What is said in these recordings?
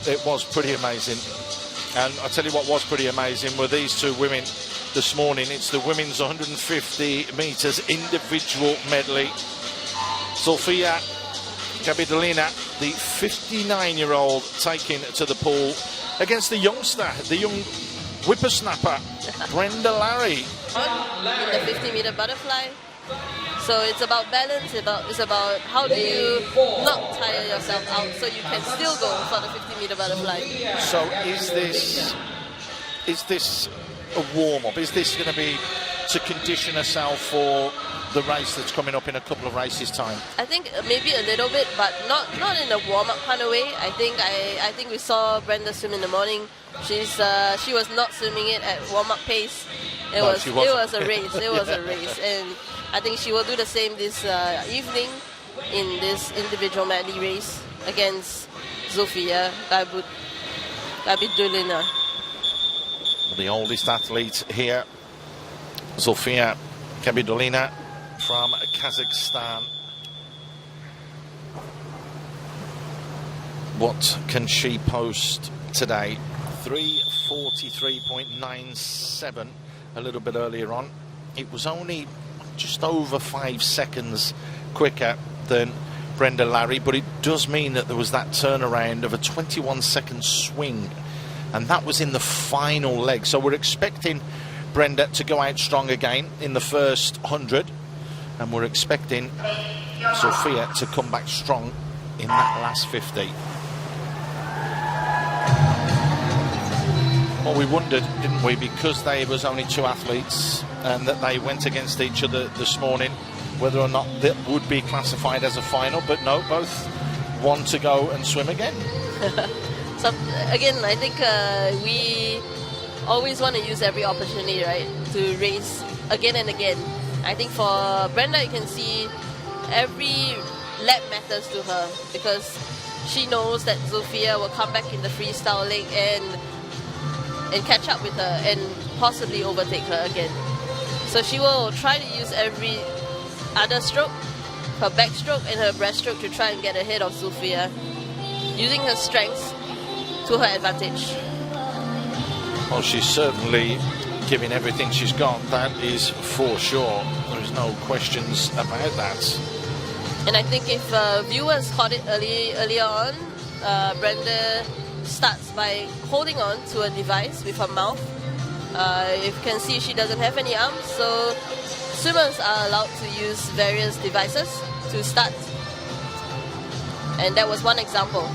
it was pretty amazing. And I tell you what was pretty amazing were these two women this morning. It's the women's 150 metres individual medley. Sofia Capitolina, the 59-year-old, taken to the pool against the youngster, the young whippersnapper, Brenda Larry. In the 50-metre butterfly. So it's about balance, it's about how do you not tire yourself out so you can still go for the 50-metre butterfly. So is this a warm-up? Is this going to be to condition herself for the race that's coming up in a couple of races' time? I think maybe a little bit, but not in a warm-up kind of way. I think we saw Brenda swim in the morning. She was not swimming it at warm-up pace. It was a race. It was a race, and I think she will do the same this evening in this individual medley race against Sofia Capitolina. The oldest athlete here, Sofia Capitolina from Kazakhstan. What can she post today? 3:43.97 a little bit earlier on. It was only just over 5 seconds quicker than Brenda Larry, but it does mean that there was that turnaround of a 21-second swing, and that was in the final leg. So we're expecting Brenda to go out strong again in the first 100, and we're expecting Sofia to come back strong in that last 50. Well, we wondered, didn't we, because there was only two athletes and that they went against each other this morning, whether or not that would be classified as a final, but no, both want to go and swim again. So again, I think we always want to use every opportunity, right, to race again and again. I think for Brenda, you can see every lap matters to her because she knows that Sofia will come back in the freestyle leg and catch up with her and possibly overtake her again. So she will try to use every other stroke, her backstroke and her breaststroke, to try and get ahead of Sofia, using her strengths to her advantage. Well, she's certainly giving everything she's got, that is for sure. There's no questions about that. And I think if viewers caught it earlier on, Brenda starts by holding on to a device with her mouth. You can see she doesn't have any arms, so swimmers are allowed to use various devices to start. And that was one example.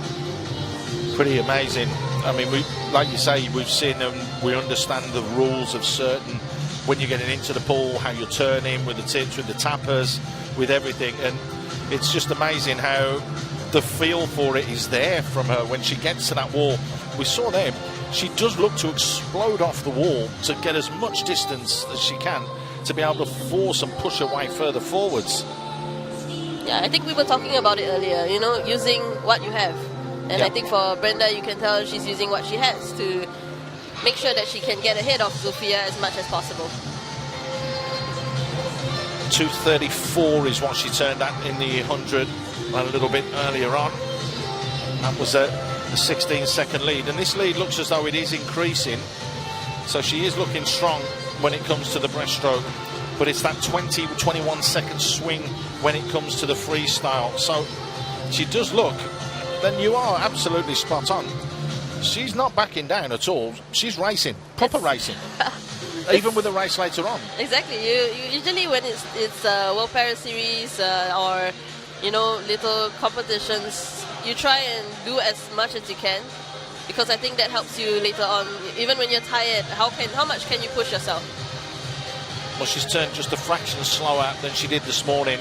Pretty amazing. I mean, like you say, we've seen them, we understand the rules of certain, when you're getting into the pool, how you're turning, with the tips, with the tappers, with everything. And it's just amazing how the feel for it is there from her when she gets to that wall. We saw there, she does look to explode off the wall to get as much distance as she can to be able to force and push her way further forwards. Yeah, I think we were talking about it earlier, you know, using what you have. And yeah. I think for Brenda, you can tell she's using what she has to make sure that she can get ahead of Sofia as much as possible. 2:34 is what she turned at in the 100 a little bit earlier on. That was a 16-second lead, and this lead looks as though it is increasing, so she is looking strong when it comes to the breaststroke, but it's that 21-second swing when it comes to the freestyle. So she does look, then you are absolutely spot on. She's not backing down at all. She's racing, proper racing. Even with the race later on. Exactly. You usually when it's World Paris Series or little competitions, you try and do as much as you can, because I think that helps you later on. Even when you're tired, how much can you push yourself? Well, she's turned just a fraction slower than she did this morning,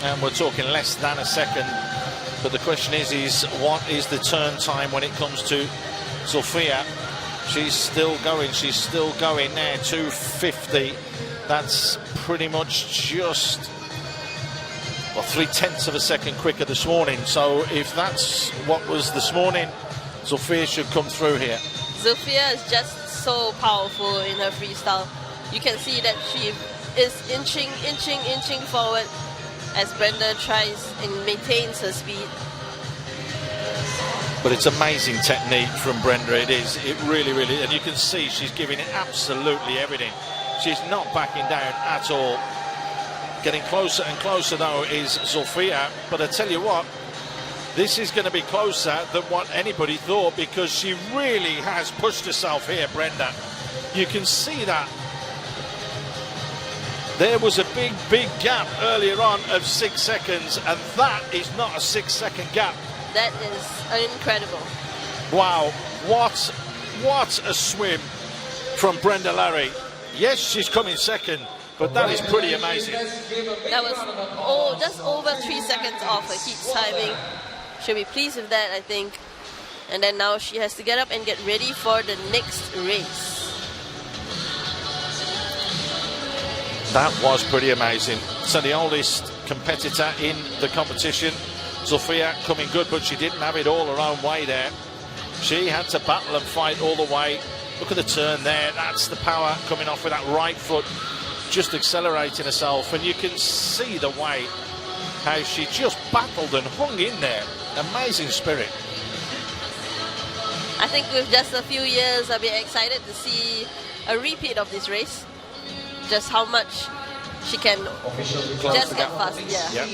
and we're talking less than a second. But the question is what is the turn time when it comes to Sofia? She's still going now, 2:50. That's pretty much just 0.3 of a second quicker this morning. So if that's what was this morning, Sofia should come through here. Sofia is just so powerful in her freestyle. You can see that she is inching forward as Brenda tries and maintains her speed. But it's amazing technique from Brenda, it is. It really, really, and you can see she's giving it absolutely everything. She's not backing down at all. Getting closer and closer, though, is Zofia. But I tell you what, this is going to be closer than what anybody thought, because she really has pushed herself here, Brenda. You can see that. There was a big, big gap earlier on of 6 seconds, and that is not a 6 second gap. That is incredible. Wow, what a swim from Brenda Larry. Yes, she's coming second, but that is pretty amazing. That was just over 3 seconds off her heat timing. She'll be pleased with that, I think. And then now she has to get up and get ready for the next race. That was pretty amazing. So the oldest competitor in the competition, Zofia, coming good, but she didn't have it all her own way there. She had to battle and fight all the way. Look at the turn there. That's the power coming off with that right foot, just accelerating herself. And you can see the way how she just battled and hung in there. Amazing spirit. I think with just a few years, I'll be excited to see a repeat of this race. Just how much she can just get fast. Yeah.